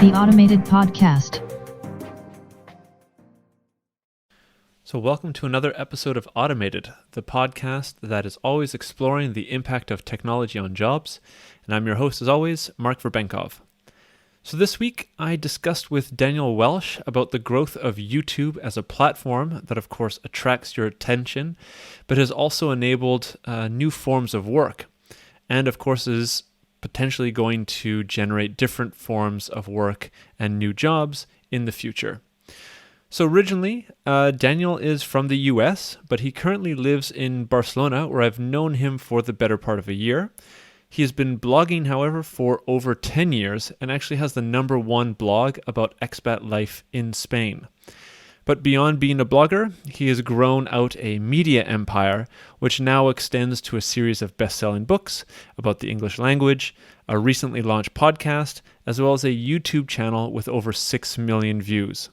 The Automated Podcast. So welcome to another episode of Automated, the podcast that is always exploring the impact of technology on jobs. And I'm your host, as always, Mark Verbenkov. So this week, I discussed with Daniel Welsch about the growth of YouTube as a platform that, of course, attracts your attention, but has also enabled new forms of work. And, of course, is potentially going to generate different forms of work and new jobs in the future. So originally, Daniel is from the US, but he currently lives in Barcelona, where I've known him for the better part of a year. He has been blogging, however, for over 10 years and actually has the #1 blog about expat life in Spain. But beyond being a blogger, he has grown out a media empire, which now extends to a series of best-selling books about the English language, a recently launched podcast, as well as a YouTube channel with over 6 million views.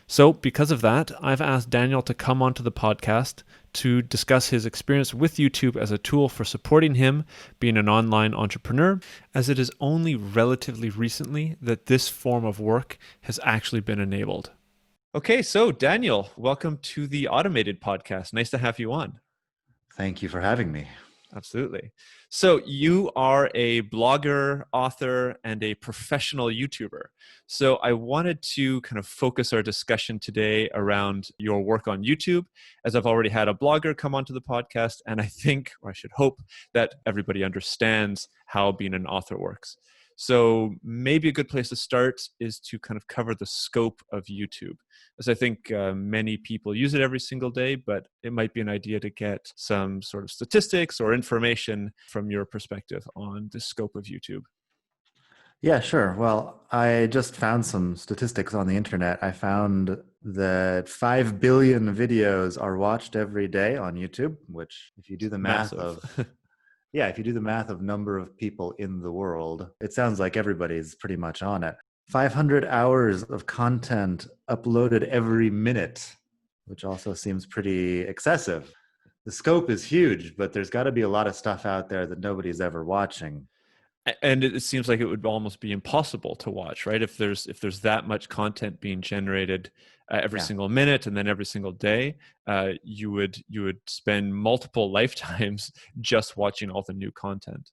So because of that, I've asked Daniel to come onto the podcast to discuss his experience with YouTube as a tool for supporting him being an online entrepreneur, as it is only relatively recently that this form of work has actually been enabled. Okay, so Daniel, welcome to the Automated Podcast. Nice to have you on. Thank you for having me. Absolutely. So you are a blogger, author, and a professional YouTuber. So I wanted to kind of focus our discussion today around your work on YouTube, as I've already had a blogger come onto the podcast, and I think, or I should hope, that everybody understands how being an author works. So maybe a good place to start is to kind of cover the scope of YouTube, as I think many people use it every single day, but it might be an idea to get some sort of statistics or information from your perspective on the scope of YouTube. Yeah, sure. Well, I just found some statistics on the internet. I found that 5 billion videos are watched every day on YouTube, which if you do the math if you do the math of number of people in the world, it sounds like everybody's pretty much on it. 500 hours of content uploaded every minute, which also seems pretty excessive. The scope is huge, but there's got to be a lot of stuff out there that nobody's ever watching. And it seems like it would almost be impossible to watch, right? If there's that much content being generated every single minute and then every single day, you would spend multiple lifetimes just watching all the new content.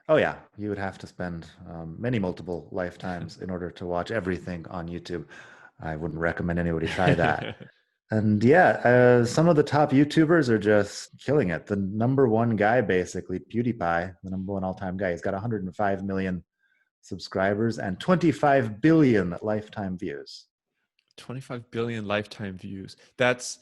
Oh yeah, you would have to spend many multiple lifetimes in order to watch everything on YouTube. I wouldn't recommend anybody try that. And some of the top YouTubers are just killing it. The #1 guy, basically, PewDiePie, the #1 all-time guy, he's got 105 million subscribers and 25 billion lifetime views. 25 billion lifetime views. That's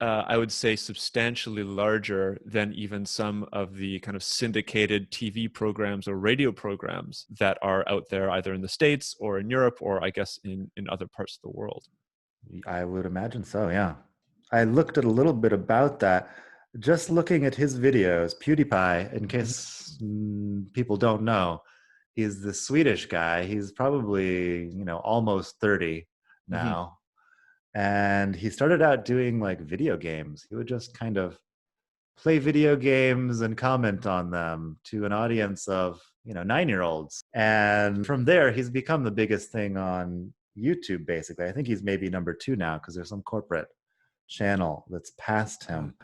I would say substantially larger than even some of the kind of syndicated TV programs or radio programs that are out there either in the States or in Europe or I guess in other parts of the world. I would imagine so, yeah. I looked at a little bit about that. Just looking at his videos, PewDiePie, in case people don't know, he's the Swedish guy. He's probably, almost 30 now. And he started out doing like video games. He would just kind of play video games and comment on them to an audience of, 9-year-olds. And from there, he's become the biggest thing on YouTube, basically. I think he's maybe #2 now because there's some corporate channel that's past him.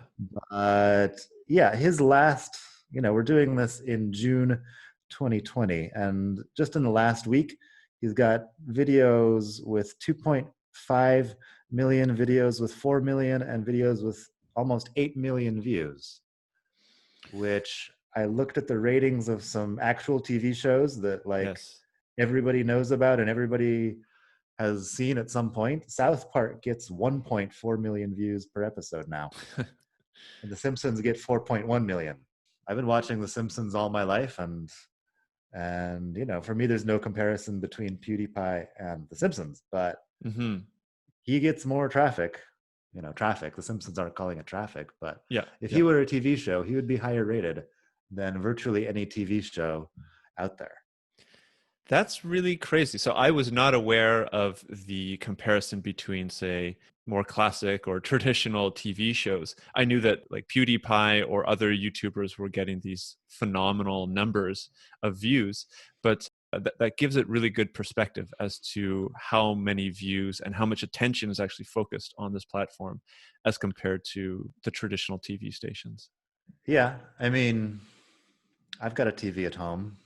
But yeah, his last, we're doing this in June 2020. And just in the last week, he's got videos with 2.5 million, videos with 4 million, and videos with almost 8 million views, which I looked at the ratings of some actual TV shows that everybody knows about and everybody has seen at some point. South Park gets 1.4 million views per episode now. And The Simpsons get 4.1 million. I've been watching The Simpsons all my life, and for me, there's no comparison between PewDiePie and The Simpsons, but he gets more traffic. The Simpsons aren't calling it traffic, but if he were a TV show, he would be higher rated than virtually any TV show out there. That's really crazy. So I was not aware of the comparison between, say, more classic or traditional TV shows. I knew that like PewDiePie or other YouTubers were getting these phenomenal numbers of views, but that gives it really good perspective as to how many views and how much attention is actually focused on this platform as compared to the traditional TV stations. Yeah, I mean, I've got a TV at home.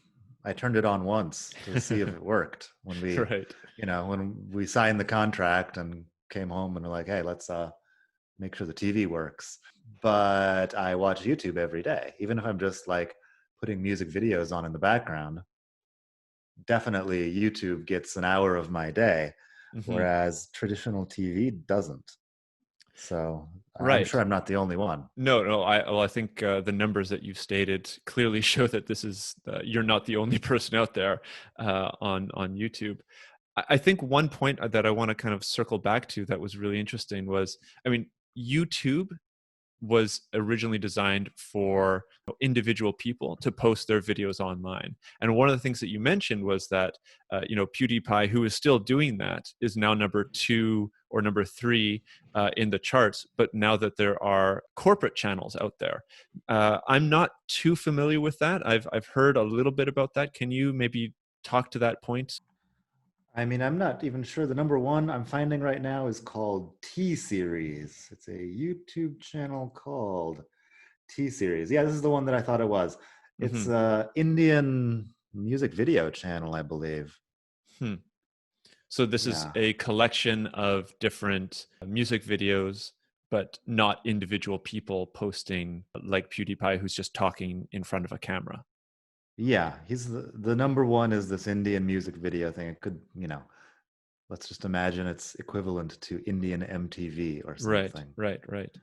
I turned it on once to see if it worked Right. when we signed the contract and came home and were like, hey, let's make sure the TV works. But I watch YouTube every day, even if I'm just like putting music videos on in the background. Definitely YouTube gets an hour of my day, Hmm. whereas traditional TV doesn't. So I'm Right. sure I'm not the only one. No, no. I think the numbers that you've stated clearly show that this is you're not the only person out there on YouTube. I think one point that I want to kind of circle back to that was really interesting was, I mean, YouTube was originally designed for individual people to post their videos online. And one of the things that you mentioned was that, PewDiePie, who is still doing that, is now number 2 or number 3 in the charts. But now that there are corporate channels out there, I'm not too familiar with that. I've heard a little bit about that. Can you maybe talk to that point? I mean, I'm not even sure. The number one I'm finding right now is called T Series. It's a YouTube channel called T Series. Yeah, this is the one that I thought it was. It's Hmm. a Indian music video channel, I believe. Hmm. So this is Yeah. a collection of different music videos, but not individual people posting like PewDiePie, who's just talking in front of a camera. Yeah, he's the number one is this Indian music video thing. It could, let's just imagine it's equivalent to Indian MTV or Right, something. right, right.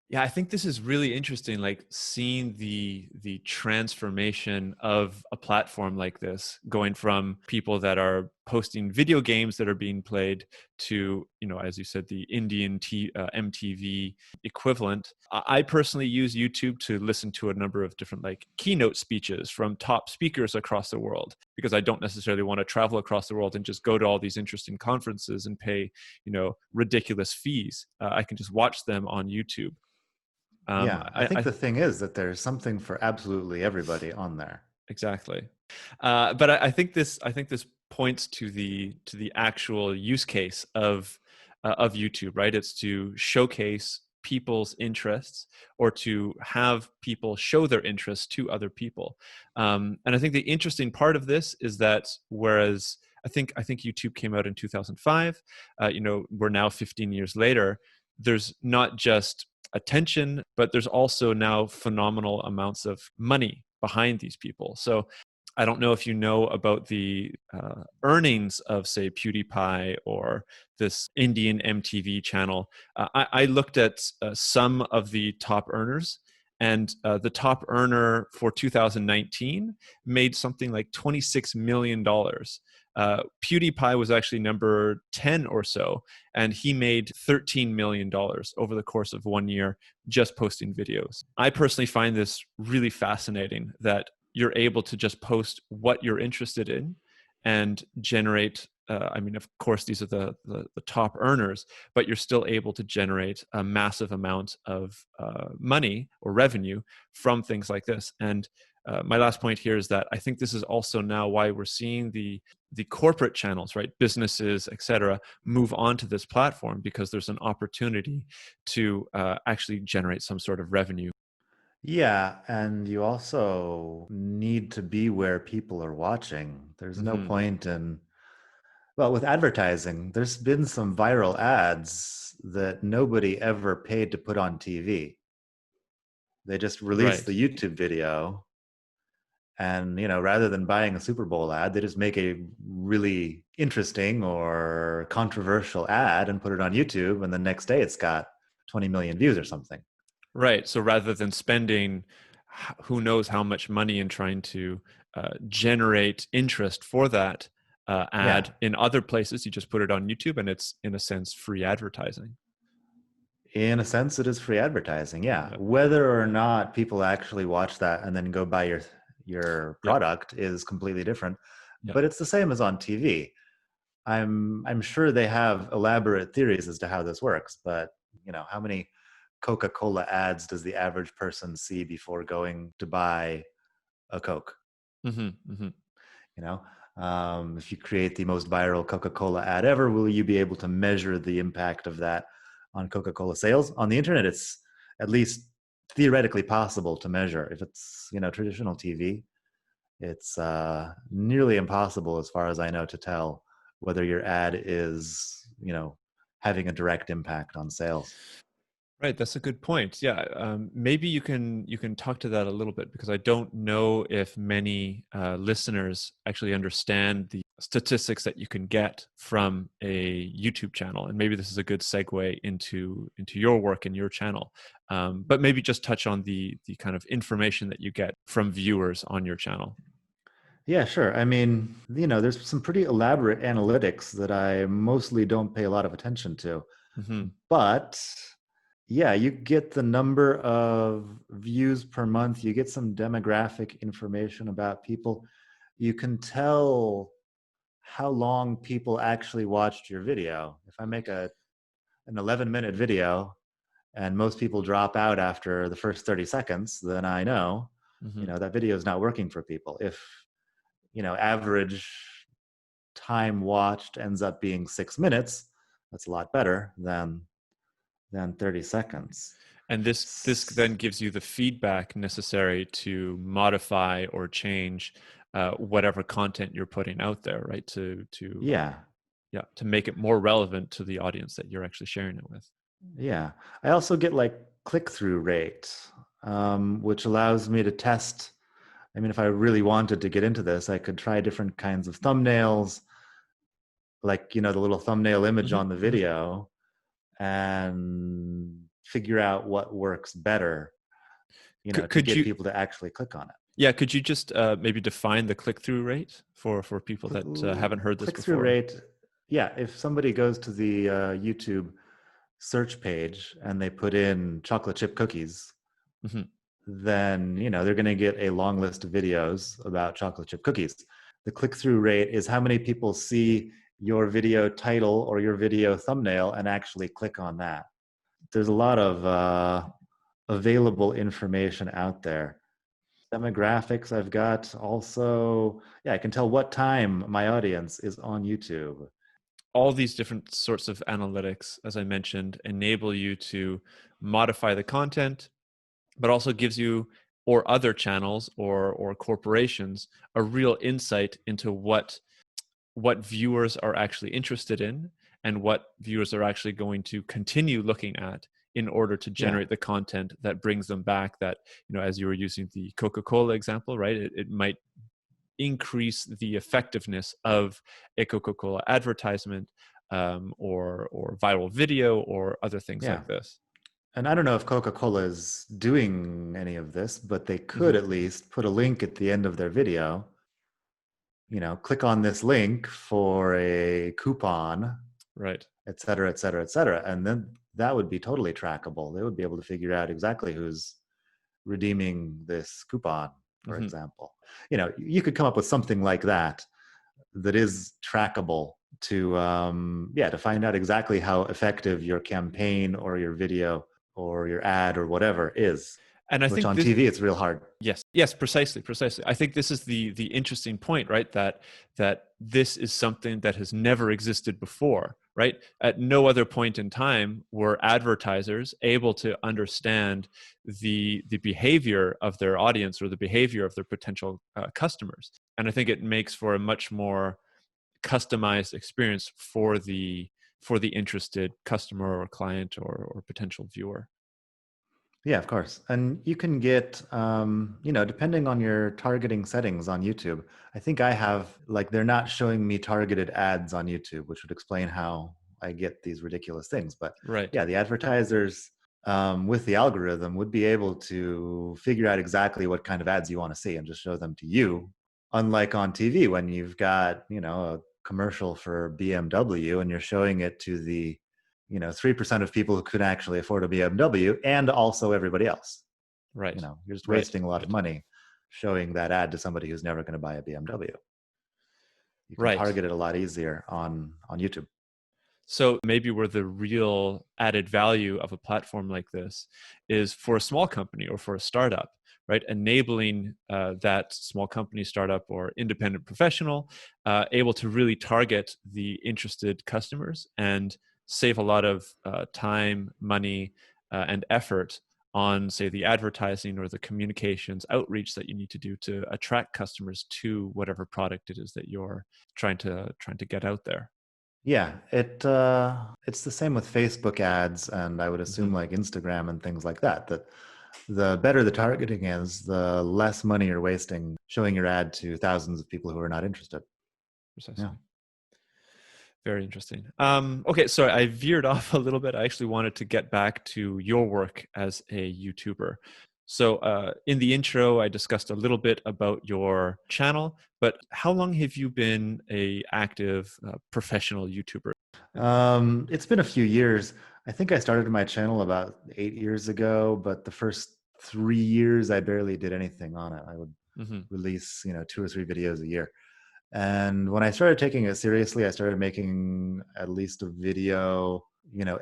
Yeah, I think this is really interesting, like seeing the transformation of a platform like this, going from people that are posting video games that are being played to, as you said, the MTV equivalent. I personally use YouTube to listen to a number of different like keynote speeches from top speakers across the world, because I don't necessarily want to travel across the world and just go to all these interesting conferences and pay, ridiculous fees. I can just watch them on YouTube. Yeah, I think I the thing is that there's something for absolutely everybody on there. exactly, but I think this points to the actual use case of YouTube, right? It's to showcase people's interests or to have people show their interests to other people. And I think the interesting part of this is that whereas I think YouTube came out in 2005, we're now 15 years later. There's not just attention, but there's also now phenomenal amounts of money behind these people. So I don't know if you know about the earnings of, say, PewDiePie or this Indian MTV channel. I looked at some of the top earners, and the top earner for 2019 made something like $26 million. PewDiePie was actually number 10 or so, and he made $13 million over the course of 1 year just posting videos. I personally find this really fascinating that you're able to just post what you're interested in and generate. I mean, of course, these are the top earners, but you're still able to generate a massive amount of money or revenue from things like this. And my last point here is that I think this is also now why we're seeing the corporate channels, right, businesses, etc., move onto this platform, because there's an opportunity to actually generate some sort of revenue. Yeah, and you also need to be where people are watching. There's no Hmm. point in, well, with advertising, there's been some viral ads that nobody ever paid to put on TV. They just released Right. the YouTube video, and rather than buying a Super Bowl ad, they just make a really interesting or controversial ad and put it on YouTube, and the next day it's got 20 million views or something. Right. So rather than spending who knows how much money in trying to generate interest for that Yeah, ad in other places, you just put it on YouTube, and it's in a sense free advertising. in a sense it is free advertising. Yeah, Yeah. whether or not people actually watch that and then go buy your Yeah. product is completely different, Yeah. but it's the same as on TV. I'm sure they have elaborate theories as to how this works, but how many Coca-Cola ads does the average person see before going to buy a Coke? Hmm. Hmm. You know, If you create the most viral Coca-Cola ad ever, will you be able to measure the impact of that on Coca-Cola sales? On the internet, it's at least theoretically possible to measure. If it's, traditional TV, it's nearly impossible, as far as I know, to tell whether your ad is, having a direct impact on sales. Right, that's a good point. Yeah, maybe you can talk to that a little bit, because I don't know if many listeners actually understand the statistics that you can get from a YouTube channel, and maybe this is a good segue into your work and your channel. But maybe just touch on the kind of information that you get from viewers on your channel. Yeah, sure. I mean, there's some pretty elaborate analytics that I mostly don't pay a lot of attention to. Hmm. But yeah, you get the number of views per month, you get some demographic information about people. You can tell how long people actually watched your video. If I make an 11-minute video and most people drop out after the first 30 seconds, then I know, Hmm. that video is not working for people. If, average time watched ends up being 6 minutes, that's a lot better than 30 seconds. And this then gives you the feedback necessary to modify or change whatever content you're putting out there, right? To Yeah, Yeah, to make it more relevant to the audience that you're actually sharing it with. yeah. I also get like click-through rate, which allows me to test. I mean, if I really wanted to get into this, I could try different kinds of thumbnails, like, the little thumbnail image Hmm. on the Hmm. video, and figure out what works better, to Could get you, people to actually click on it. yeah, could you just maybe define the click-through rate for people Click, that haven't heard this click-through before? rate. Yeah, if somebody goes to the YouTube search page and they put in chocolate chip cookies, Hmm. then they're going to get a long list of videos about chocolate chip cookies. The click-through rate is how many people see your video title or your video thumbnail and actually click on that. There's a lot of available information out there. Demographics I've got also. Yeah, I can tell what time my audience is on YouTube. All these different sorts of analytics, as I mentioned, enable you to modify the content, but also gives you, or other channels or corporations, a real insight into what viewers are actually interested in, and what viewers are actually going to continue looking at, in order to Yeah, generate the content that brings them back. That, as you were using the Coca-Cola example, right, it might increase the effectiveness of a Coca-Cola advertisement, or viral video, or other things yeah. like this. And I don't know if Coca-Cola is doing any of this, but they could Hmm. at least put a link at the end of their video. Click on this link for a coupon, Right. et cetera, et cetera, et cetera. And then that would be totally trackable. They would be able to figure out exactly who's redeeming this coupon, for Hmm. example. You could come up with something like that is trackable to, yeah, to find out exactly how effective your campaign or your video or your ad or whatever is, And I which think on this, TV it's real hard. yes, precisely, precisely. I think this is the interesting point, right? That this is something that has never existed before, right? At no other point in time were advertisers able to understand the behavior of their audience, or the behavior of their potential customers. And I think it makes for a much more customized experience for the interested customer or client, or potential viewer. Yeah, of course. And you can get, depending on your targeting settings on YouTube, I think I have, like, they're not showing me targeted ads on YouTube, which would explain how I get these ridiculous things. But Right. yeah, the advertisers, with the algorithm, would be able to figure out exactly what kind of ads you want to see and just show them to you. Unlike on TV, when you've got, a commercial for BMW and you're showing it to the 3% of people who could actually afford a BMW, and also everybody else. Right. You're just Right. wasting a lot of Right. money showing that ad to somebody who's never going to buy a BMW. You can Right. target it a lot easier on YouTube. So maybe where the real added value of a platform like this is for a small company or for a startup, right? Enabling that small company, startup, or independent professional able to really target the interested customers and save a lot of time, money, and effort on, say, the advertising or the communications outreach that you need to do to attract customers to whatever product it is that you're trying to get out there. Yeah, it's the same with Facebook ads, and I would assume Hmm. like Instagram and things like that. That the better the targeting is, the less money you're wasting showing your ad to thousands of people who are not interested. Yeah. Precisely. Very interesting. Okay, so I veered off a little bit. I actually wanted to get back to your work as a YouTuber. So, in the intro, I discussed a little bit about your channel, but how long have you been a active professional YouTuber? It's been a few years. I think I started my channel about 8 years ago, but the first 3 years I barely did anything on it. I would Hmm. release, 2 or 3 videos a year. And when I started taking it seriously, I started making at least a video,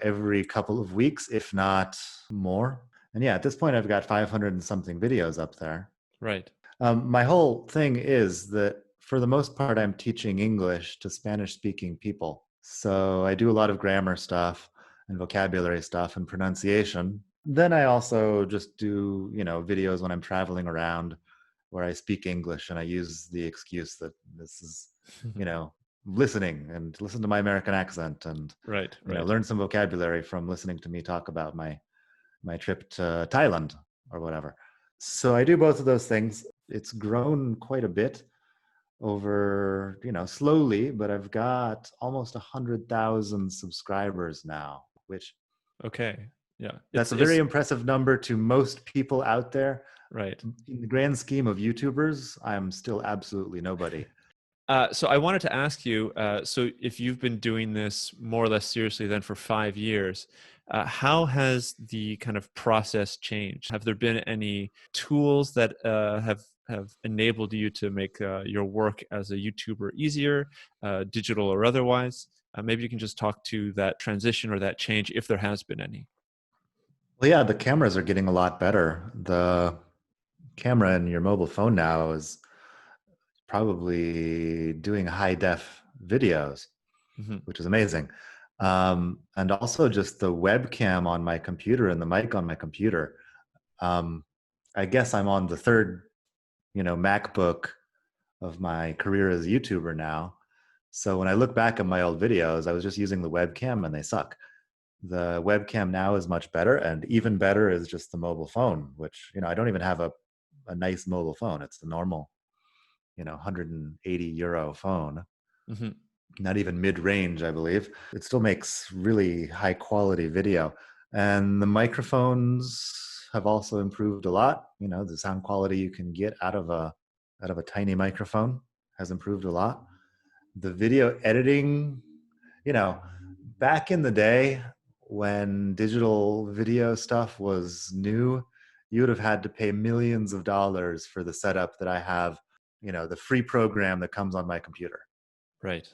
every couple of weeks, if not more. And yeah, at this point, I've got 500 and something videos up there. Right. My whole thing is that for the most part, I'm teaching English to Spanish speaking people. So I do a lot of grammar stuff and vocabulary stuff and pronunciation. Then I also just do, videos when I'm traveling around where I speak English and I use the excuse that this is, you know, listening and listen to my American accent and, Right. Right. learn some vocabulary from listening to me talk about my trip to Thailand or whatever. So I do both of those things. It's grown quite a bit over, slowly, but I've got almost 100,000 subscribers now, which Okay. Yeah. that's a very It's impressive number to most people out there. right. In the grand scheme of YouTubers, I'm still absolutely nobody. So I wanted to ask you, so if you've been doing this more or less seriously then for 5 years, how has the kind of process changed? Have there been any tools that have enabled you to make your work as a YouTuber easier, digital or otherwise? Maybe you can just talk to that transition or that change if there has been any. Well, yeah, the cameras are getting a lot better. The camera in your mobile phone now is probably doing high def videos, Hmm. which is amazing. And also just the webcam on my computer and the mic on my computer. Um, I guess I'm on the third, MacBook of my career as a YouTuber now. So when I look back at my old videos, I was just using the webcam and they suck. The webcam now is much better, and even better is just the mobile phone, which, I don't even have a nice mobile phone. It's the normal, 180 euro phone, Hmm. not even mid-range, I believe. It still makes really high quality video. And the microphones have also improved a lot. The sound quality you can get out of a tiny microphone has improved a lot. The video editing, you know, back in the day when digital video stuff was new, you would have had to pay millions of dollars for the setup that I have, the free program that comes on my computer. Right.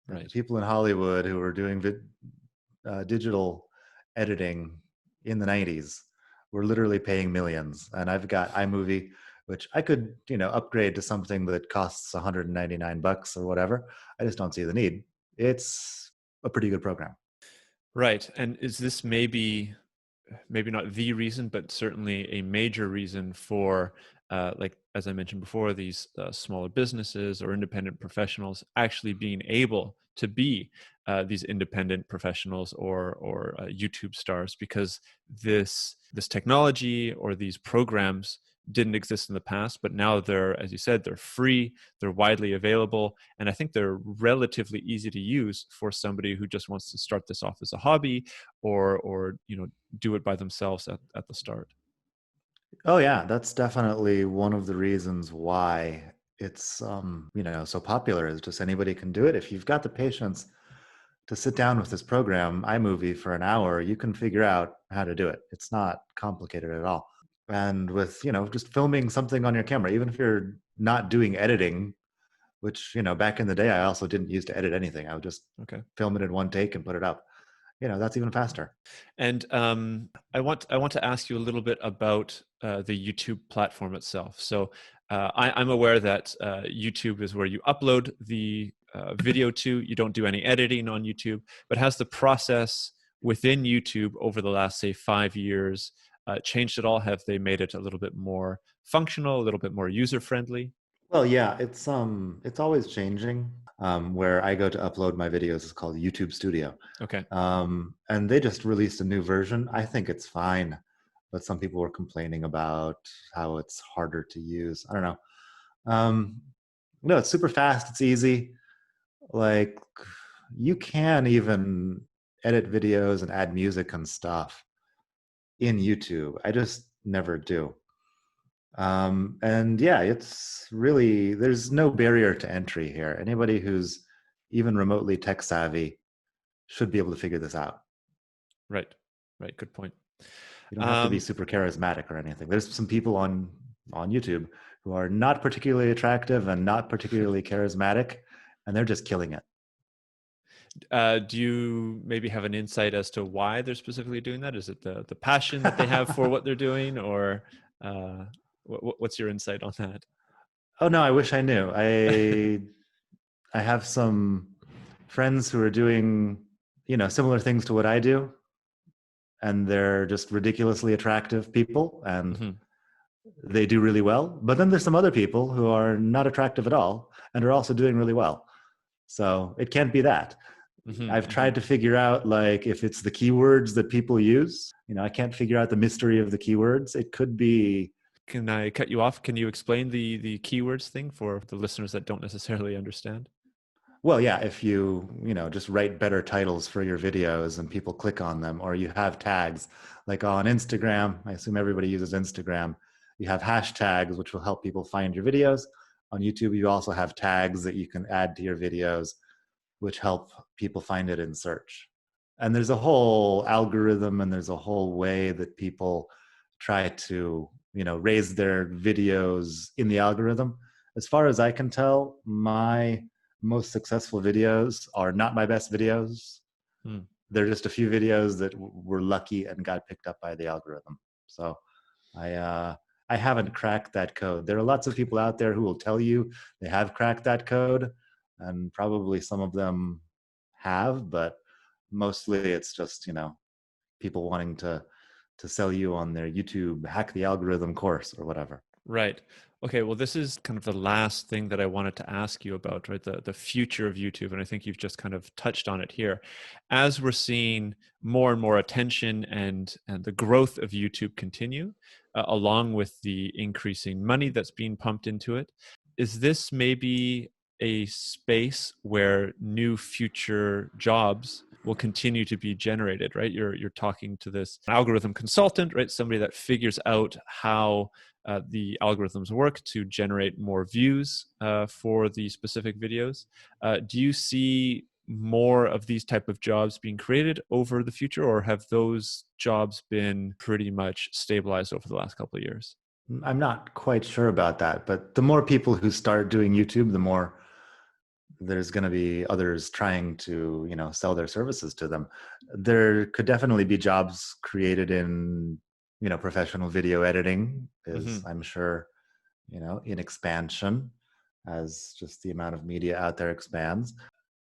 And the Right. people in Hollywood who were doing digital editing in the 90s were literally paying millions. And I've got iMovie, which I could, upgrade to something that costs 199 bucks or whatever. I just don't see the need. It's a pretty good program. Right. And is this maybe not the reason, but certainly a major reason for, like as I mentioned before, these smaller businesses or independent professionals actually being able to be these independent professionals or YouTube stars, because this technology or these programs didn't exist in the past, but now they're, as you said, they're free, they're widely available, and I think they're relatively easy to use for somebody who just wants to start this off as a hobby or do it by themselves at the start. Oh yeah, that's definitely one of the reasons why it's so popular is just anybody can do it. If you've got the patience to sit down with this program, iMovie, for an hour, you can figure out how to do it. It's not complicated at all. And with, just filming something on your camera, even if you're not doing editing, which, back in the day, I also didn't use to edit anything. I would just Okay. film it in one take and put it up. That's even faster. And I want to ask you a little bit about the YouTube platform itself. So I'm aware that YouTube is where you upload the video to. You don't do any editing on YouTube, but has the process within YouTube over the last, say, 5 years changed at all? Have they made it a little bit more functional, a little bit more user friendly? Well, yeah, it's always changing. Where I go to upload my videos is called YouTube Studio. Okay. And they just released a new version. I think it's fine, but some people were complaining about how it's harder to use. I don't know. No, it's super fast. It's easy. Like, you can even edit videos and add music and stuff in YouTube. I just never do. And yeah, it's really, there's no barrier to entry here. Anybody who's even remotely tech savvy should be able to figure this out. Right. Right. Good point. You don't have to be super charismatic or anything. There's some people on YouTube who are not particularly attractive and not particularly charismatic, and they're just killing it. Do you maybe have an insight as to why they're specifically doing that? Is it the passion that they have for what they're doing, or what's your insight on that? Oh no, I wish I knew. I have some friends who are doing, similar things to what I do, and they're just ridiculously attractive people, and Mm-hmm. they do really well. But then there's some other people who are not attractive at all and are also doing really well. So it can't be that. Mm-hmm. I've tried to figure out, like, if it's the keywords that people use. I can't figure out the mystery of the keywords. It could be. Can I cut you off? Can you explain the keywords thing for the listeners that don't necessarily understand? Well, yeah, if you, just write better titles for your videos and people click on them, or you have tags, like on Instagram, I assume everybody uses Instagram. You have hashtags, which will help people find your videos. On YouTube, you also have tags that you can add to your videos, which help people find it in search. And there's a whole algorithm, and there's a whole way that people try to, raise their videos in the algorithm. As far as I can tell, my most successful videos are not my best videos. They're just a few videos that were lucky and got picked up by the algorithm. So I haven't cracked that code. There are lots of people out there who will tell you they have cracked that code, and probably some of them have, but mostly it's just, people wanting to sell you on their YouTube hack the algorithm course or whatever. Right. Okay. Well, this is kind of the last thing that I wanted to ask you about, right? The future of YouTube. And I think you've just kind of touched on it here. As we're seeing more and more attention and the growth of YouTube continue, along with the increasing money that's being pumped into it, is this maybe a space where new future jobs will continue to be generated, right? You're talking to this algorithm consultant, right? Somebody that figures out how the algorithms work to generate more views for the specific videos. Do you see more of these type of jobs being created over the future, or have those jobs been pretty much stabilized over the last couple of years? I'm not quite sure about that, but the more people who start doing YouTube, the more there's going to be others trying to, sell their services to them. There could definitely be jobs created in, professional video editing is, I'm sure, in expansion as just the amount of media out there expands.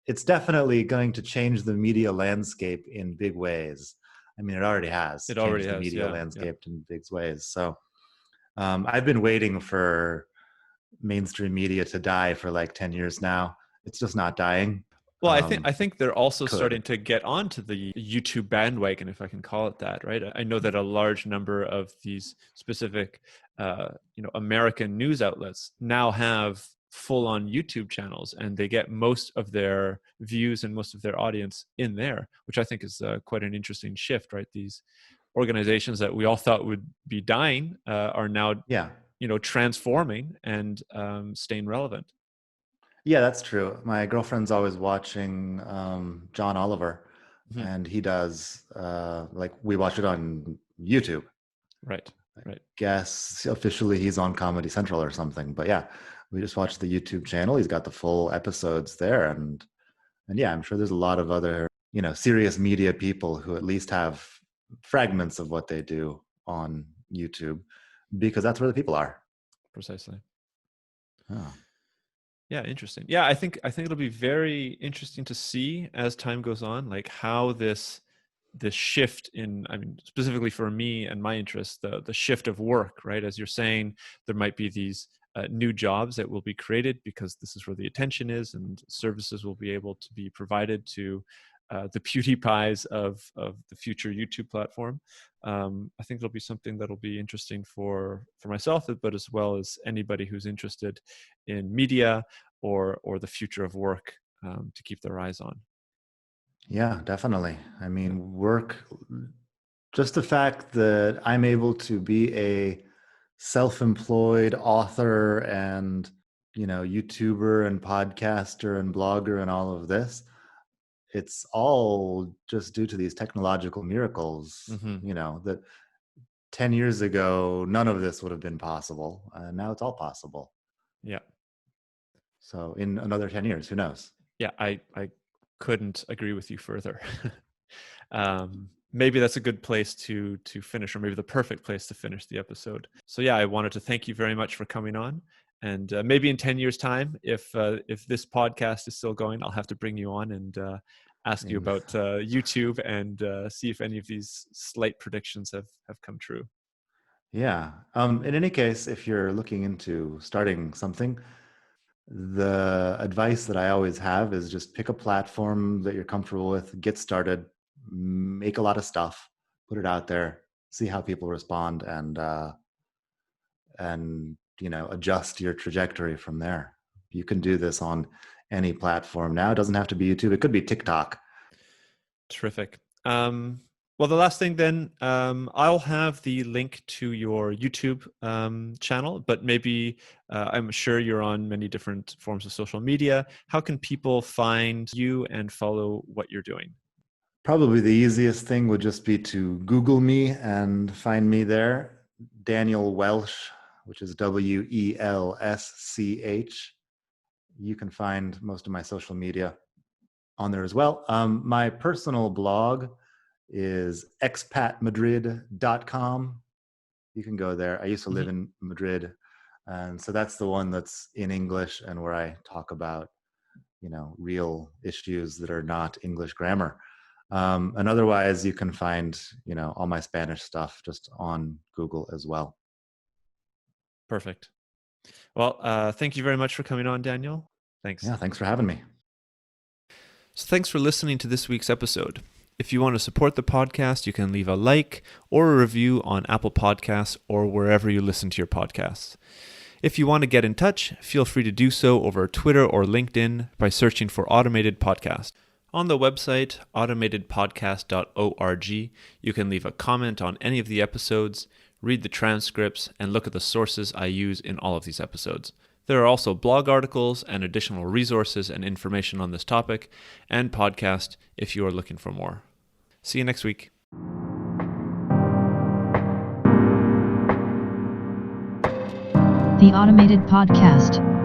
It's definitely going to change the media landscape in big ways. I mean, it already has It already changed the has, media yeah. landscape in big ways. So I've been waiting for mainstream media to die for like 10 years now. It's just not dying. Well, I think they're also Could. starting to get onto the YouTube bandwagon, if I can call it that, right? I know that a large number of these specific, American news outlets now have full-on YouTube channels, and they get most of their views and most of their audience in there, which I think is quite an interesting shift, right? These organizations that we all thought would be dying are now, Yeah. transforming and staying relevant. Yeah, that's true. My girlfriend's always watching John Oliver, Mhm. and he does like, we watch it on YouTube. Right. I Right. guess officially he's on Comedy Central or something, but yeah, We just watched the YouTube channel. He's got the full episodes there. And yeah, I'm sure there's a lot of other, serious media people who at least have fragments of what they do on YouTube, because that's where the people are. Precisely. Oh. Yeah, interesting. Yeah, I think it'll be very interesting to see as time goes on, like how this shift in, I mean, specifically for me and my interest, the shift of work, right? As you're saying, there might be these new jobs that will be created because this is where the attention is, and services will be able to be provided to the PewDiePies of the future YouTube platform. I think it'll be something that'll be interesting for myself, but as well as anybody who's interested in media or the future of work to keep their eyes on. Yeah, definitely. I mean, work, just the fact that I'm able to be a self-employed author and, YouTuber and podcaster and blogger and all of this, it's all just due to these technological miracles, that 10 years ago, none of this would have been possible. And now it's all possible. Yeah. So in another 10 years, who knows? Yeah, I couldn't agree with you further. Maybe that's a good place to finish, or maybe the perfect place to finish the episode. So yeah, I wanted to thank you very much for coming on. And maybe in 10 years' time, if this podcast is still going, I'll have to bring you on and ask you about YouTube and see if any of these slight predictions have come true. Yeah. In any case, if you're looking into starting something, the advice that I always have is just pick a platform that you're comfortable with, get started, make a lot of stuff, put it out there, see how people respond, and adjust your trajectory from there. You can do this on any platform now. It doesn't have to be YouTube. It could be TikTok. Terrific. Well, the last thing then, I'll have the link to your YouTube channel, but maybe I'm sure you're on many different forms of social media. How can people find you and follow what you're doing? Probably the easiest thing would just be to Google me and find me there. Daniel Welsch, which is WELSCH. You can find most of my social media on there as well. My personal blog is expatmadrid.com. You can go there. I used to live in Madrid, and so that's the one that's in English and where I talk about, real issues that are not English grammar. And otherwise, you can find, all my Spanish stuff just on Google as well. Perfect. Well, thank you very much for coming on, Daniel. Thanks. Yeah, thanks for having me. So thanks for listening to this week's episode. If you want to support the podcast, you can leave a like or a review on Apple Podcasts or wherever you listen to your podcasts. If you want to get in touch, feel free to do so over Twitter or LinkedIn by searching for Automated Podcast. On the website, automatedpodcast.org, you can leave a comment on any of the episodes, read the transcripts, and look at the sources I use in all of these episodes. There are also blog articles and additional resources and information on this topic, and podcast if you are looking for more. See you next week. The Automated Podcast.